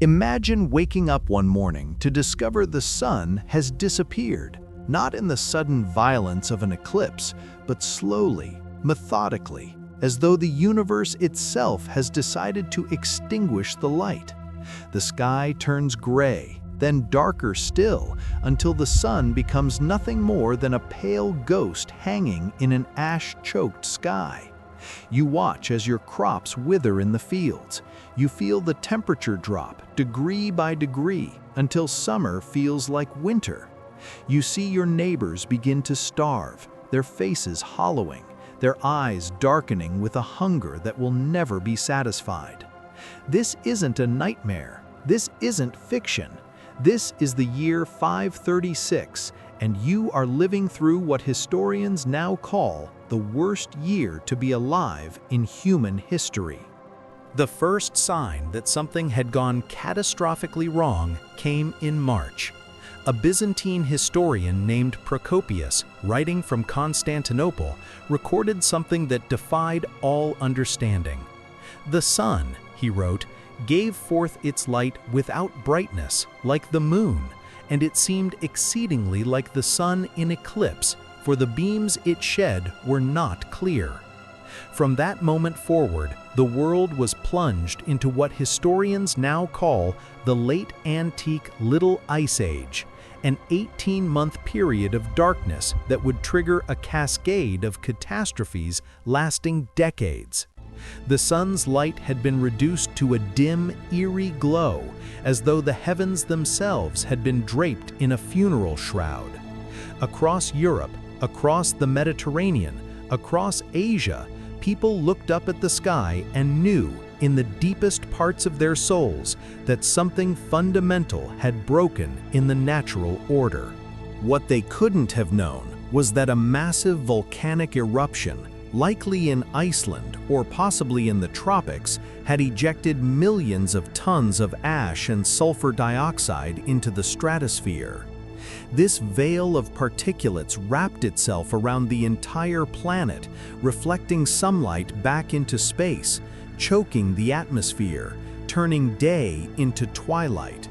Imagine waking up one morning to discover the sun has disappeared, not in the sudden violence of an eclipse, but slowly, methodically, as though the universe itself has decided to extinguish the light. The sky turns gray, then darker still, until the sun becomes nothing more than a pale ghost hanging in an ash-choked sky. You watch as your crops wither in the fields. You feel the temperature drop degree by degree until summer feels like winter. You see your neighbors begin to starve, their faces hollowing, their eyes darkening with a hunger that will never be satisfied. This isn't a nightmare. This isn't fiction. This is the year 536, and you are living through what historians now call the worst year to be alive in human history. The first sign that something had gone catastrophically wrong came in March. A Byzantine historian named Procopius, writing from Constantinople, recorded something that defied all understanding. "The sun," he wrote, "gave forth its light without brightness, like the moon, and it seemed exceedingly like the sun in eclipse, for the beams it shed were not clear." From that moment forward, the world was plunged into what historians now call the Late Antique Little Ice Age, an 18-month period of darkness that would trigger a cascade of catastrophes lasting decades. The sun's light had been reduced to a dim, eerie glow, as though the heavens themselves had been draped in a funeral shroud. Across Europe, across the Mediterranean, across Asia, people looked up at the sky and knew, in the deepest parts of their souls, that something fundamental had broken in the natural order. What they couldn't have known was that a massive volcanic eruption, likely in Iceland or possibly in the tropics, had ejected millions of tons of ash and sulfur dioxide into the stratosphere. This veil of particulates wrapped itself around the entire planet, reflecting sunlight back into space, choking the atmosphere, turning day into twilight.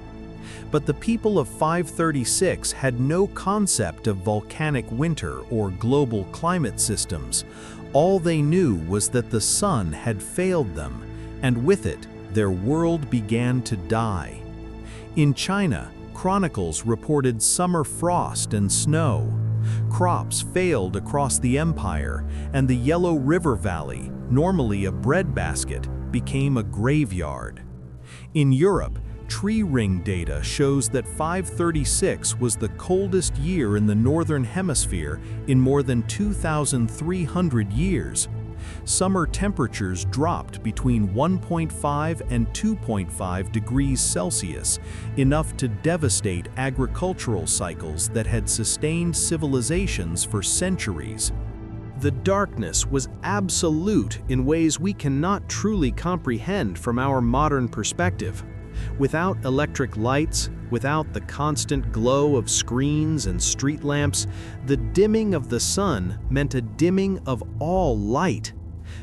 But the people of 536 had no concept of volcanic winter or global climate systems. All they knew was that the sun had failed them, and with it, their world began to die. In China, chronicles reported summer frost and snow. Crops failed across the empire, and the Yellow River Valley, normally a breadbasket, became a graveyard. In Europe, tree ring data shows that 536 was the coldest year in the Northern Hemisphere in more than 2,300 years. Summer temperatures dropped between 1.5 and 2.5 degrees Celsius, enough to devastate agricultural cycles that had sustained civilizations for centuries. The darkness was absolute in ways we cannot truly comprehend from our modern perspective. Without electric lights, without the constant glow of screens and street lamps, the dimming of the sun meant a dimming of all light.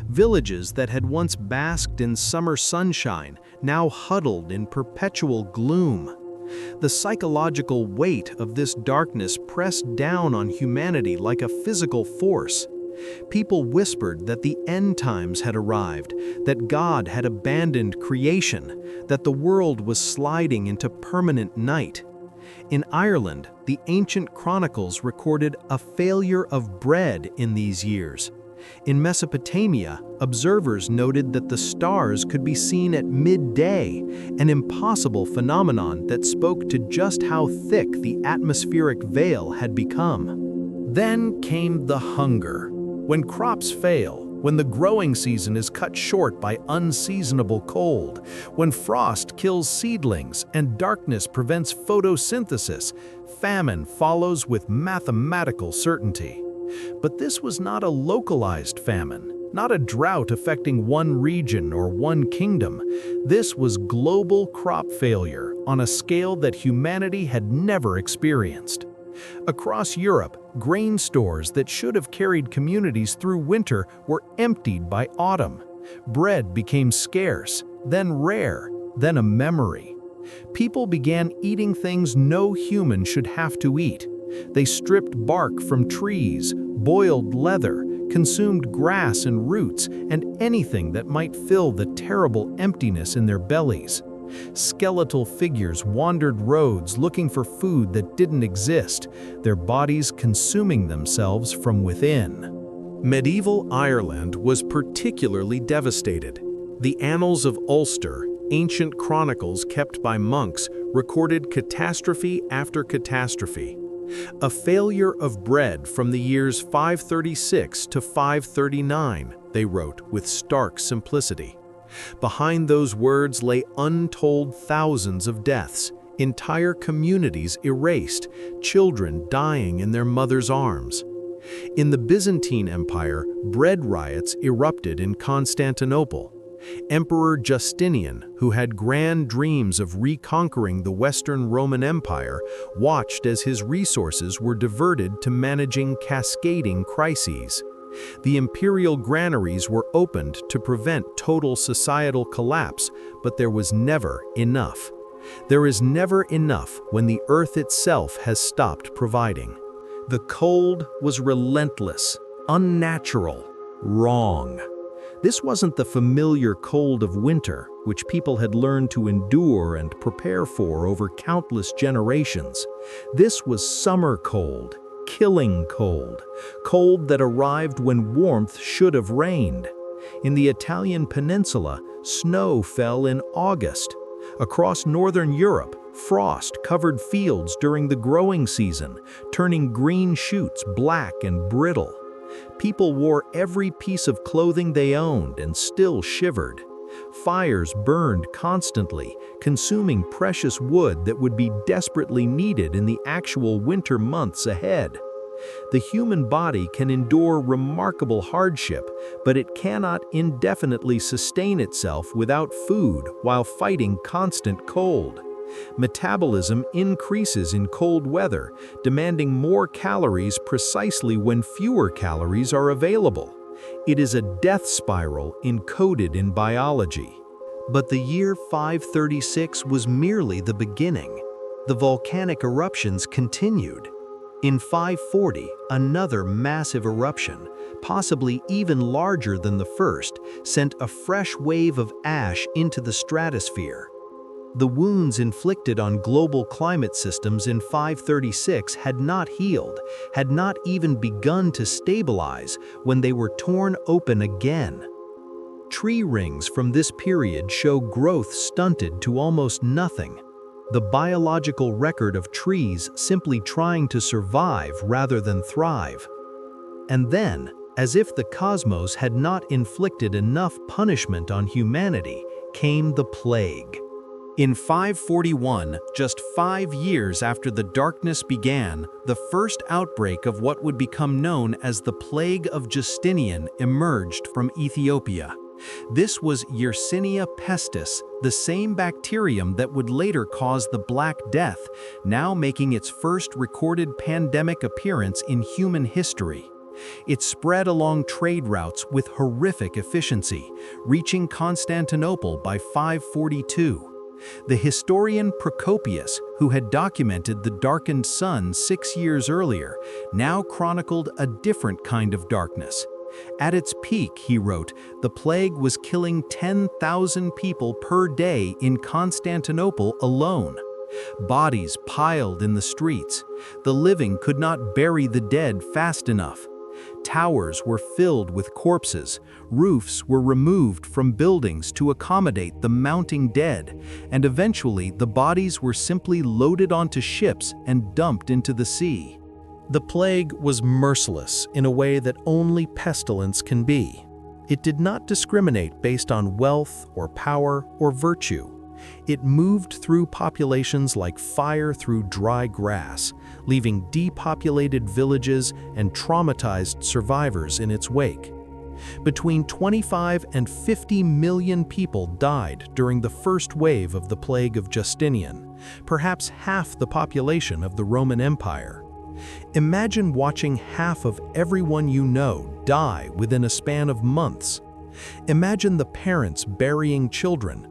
Villages that had once basked in summer sunshine now huddled in perpetual gloom. The psychological weight of this darkness pressed down on humanity like a physical force. People whispered that the end times had arrived, that God had abandoned creation, that the world was sliding into permanent night. In Ireland, the ancient chronicles recorded a failure of bread in these years. In Mesopotamia, observers noted that the stars could be seen at midday, an impossible phenomenon that spoke to just how thick the atmospheric veil had become. Then came the hunger. When crops fail, when the growing season is cut short by unseasonable cold, when frost kills seedlings and darkness prevents photosynthesis, famine follows with mathematical certainty. But this was not a localized famine, not a drought affecting one region or one kingdom. This was global crop failure on a scale that humanity had never experienced. Across Europe, grain stores that should have carried communities through winter were emptied by autumn. Bread became scarce, then rare, then a memory. People began eating things no human should have to eat. They stripped bark from trees, boiled leather, consumed grass and roots, and anything that might fill the terrible emptiness in their bellies. Skeletal figures wandered roads looking for food that didn't exist, their bodies consuming themselves from within. Medieval Ireland was particularly devastated. The Annals of Ulster, ancient chronicles kept by monks, recorded catastrophe after catastrophe. A failure of bread from the years 536 to 539, they wrote with stark simplicity. Behind those words lay untold thousands of deaths, entire communities erased, children dying in their mothers' arms. In the Byzantine Empire, bread riots erupted in Constantinople. Emperor Justinian, who had grand dreams of reconquering the Western Roman Empire, watched as his resources were diverted to managing cascading crises. The imperial granaries were opened to prevent total societal collapse, but there was never enough. There is never enough when the earth itself has stopped providing. The cold was relentless, unnatural, wrong. This wasn't the familiar cold of winter, which people had learned to endure and prepare for over countless generations. This was summer cold, killing cold, cold that arrived when warmth should have reigned. In the Italian peninsula, snow fell in August. Across northern Europe, frost covered fields during the growing season, turning green shoots black and brittle. People wore every piece of clothing they owned and still shivered. Fires burned constantly, consuming precious wood that would be desperately needed in the actual winter months ahead. The human body can endure remarkable hardship, but it cannot indefinitely sustain itself without food while fighting constant cold. Metabolism increases in cold weather, demanding more calories precisely when fewer calories are available. It is a death spiral encoded in biology. But the year 536 was merely the beginning. The volcanic eruptions continued. In 540, another massive eruption, possibly even larger than the first, sent a fresh wave of ash into the stratosphere. The wounds inflicted on global climate systems in 536 had not healed, had not even begun to stabilize when they were torn open again. Tree rings from this period show growth stunted to almost nothing, the biological record of trees simply trying to survive rather than thrive. And then, as if the cosmos had not inflicted enough punishment on humanity, came the plague. In 541, just 5 years after the darkness began, the first outbreak of what would become known as the Plague of Justinian emerged from Ethiopia. This was Yersinia pestis, the same bacterium that would later cause the Black Death, now making its first recorded pandemic appearance in human history. It spread along trade routes with horrific efficiency, reaching Constantinople by 542. The historian Procopius, who had documented the darkened sun 6 years earlier, now chronicled a different kind of darkness. At its peak, he wrote, the plague was killing 10,000 people per day in Constantinople alone. Bodies piled in the streets. The living could not bury the dead fast enough. Towers were filled with corpses, roofs were removed from buildings to accommodate the mounting dead, and eventually the bodies were simply loaded onto ships and dumped into the sea. The plague was merciless in a way that only pestilence can be. It did not discriminate based on wealth or power or virtue. It moved through populations like fire through dry grass, leaving depopulated villages and traumatized survivors in its wake. Between 25 and 50 million people died during the first wave of the Plague of Justinian, perhaps half the population of the Roman Empire. Imagine watching half of everyone you know die within a span of months. Imagine the parents burying children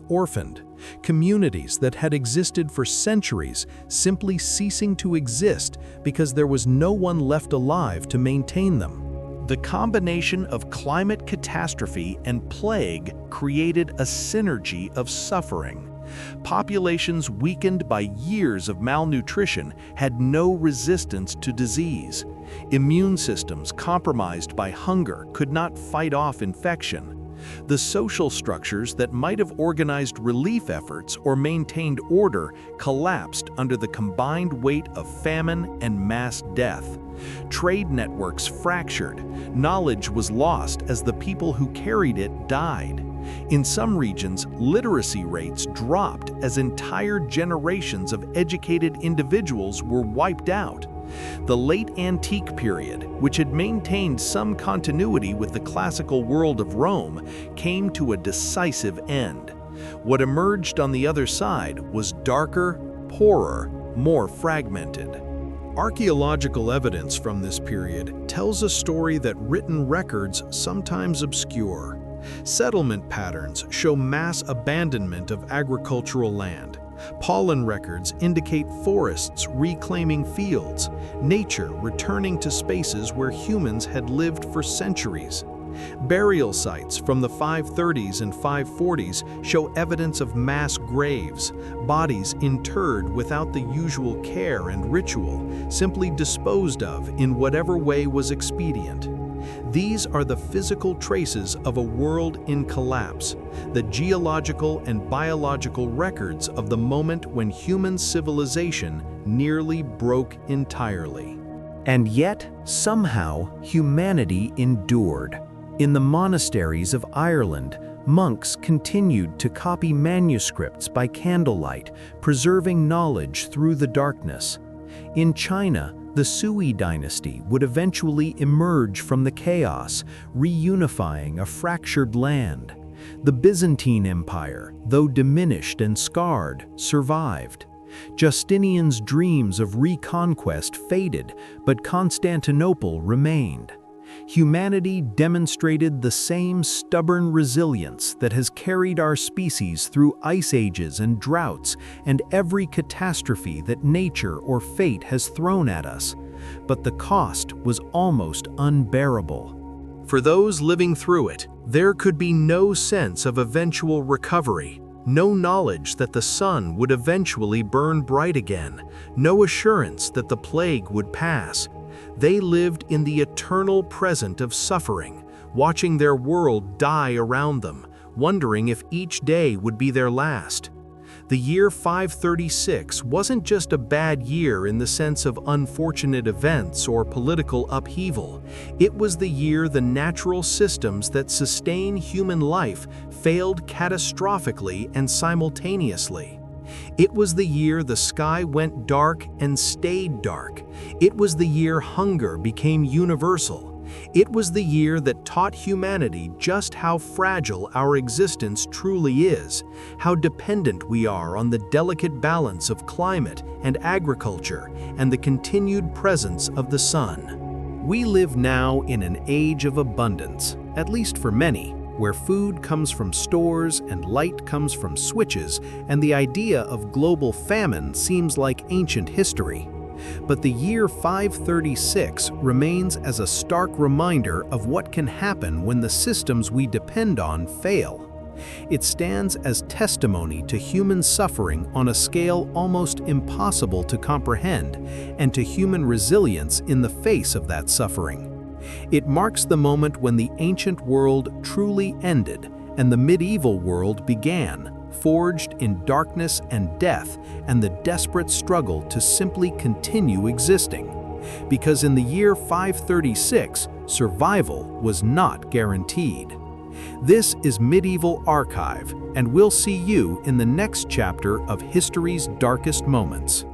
orphaned, Communities that had existed for centuries simply ceasing to exist because there was no one left alive to maintain them. The combination of climate catastrophe and plague created a synergy of suffering. Populations weakened by years of malnutrition had no resistance to disease. Immune systems compromised by hunger could not fight off infection. The social structures that might have organized relief efforts or maintained order collapsed under the combined weight of famine and mass death. Trade networks fractured. Knowledge was lost as the people who carried it died. In some regions, literacy rates dropped as entire generations of educated individuals were wiped out. The late antique period, which had maintained some continuity with the classical world of Rome, came to a decisive end. What emerged on the other side was darker, poorer, more fragmented. Archaeological evidence from this period tells a story that written records sometimes obscure. Settlement patterns show mass abandonment of agricultural land. Pollen records indicate forests reclaiming fields, nature returning to spaces where humans had lived for centuries. Burial sites from the 530s and 540s show evidence of mass graves, bodies interred without the usual care and ritual, simply disposed of in whatever way was expedient. These are the physical traces of a world in collapse, the geological and biological records of the moment when human civilization nearly broke entirely. And yet, somehow, humanity endured. In the monasteries of Ireland, monks continued to copy manuscripts by candlelight, preserving knowledge through the darkness. In China, the Sui dynasty would eventually emerge from the chaos, reunifying a fractured land. The Byzantine Empire, though diminished and scarred, survived. Justinian's dreams of reconquest faded, but Constantinople remained. Humanity demonstrated the same stubborn resilience that has carried our species through ice ages and droughts and every catastrophe that nature or fate has thrown at us. But the cost was almost unbearable. For those living through it, there could be no sense of eventual recovery, no knowledge that the sun would eventually burn bright again, no assurance that the plague would pass. They lived in the eternal present of suffering, watching their world die around them, wondering if each day would be their last. The year 536 wasn't just a bad year in the sense of unfortunate events or political upheaval. It was the year the natural systems that sustain human life failed catastrophically and simultaneously. It was the year the sky went dark and stayed dark. It was the year hunger became universal. It was the year that taught humanity just how fragile our existence truly is, how dependent we are on the delicate balance of climate and agriculture and the continued presence of the sun. We live now in an age of abundance, at least for many, where food comes from stores and light comes from switches, and the idea of global famine seems like ancient history. But the year 536 remains as a stark reminder of what can happen when the systems we depend on fail. It stands as testimony to human suffering on a scale almost impossible to comprehend, and to human resilience in the face of that suffering. It marks the moment when the ancient world truly ended and the medieval world began, forged in darkness and death and the desperate struggle to simply continue existing. Because in the year 536, survival was not guaranteed. This is Medieval Archive, and we'll see you in the next chapter of history's darkest moments.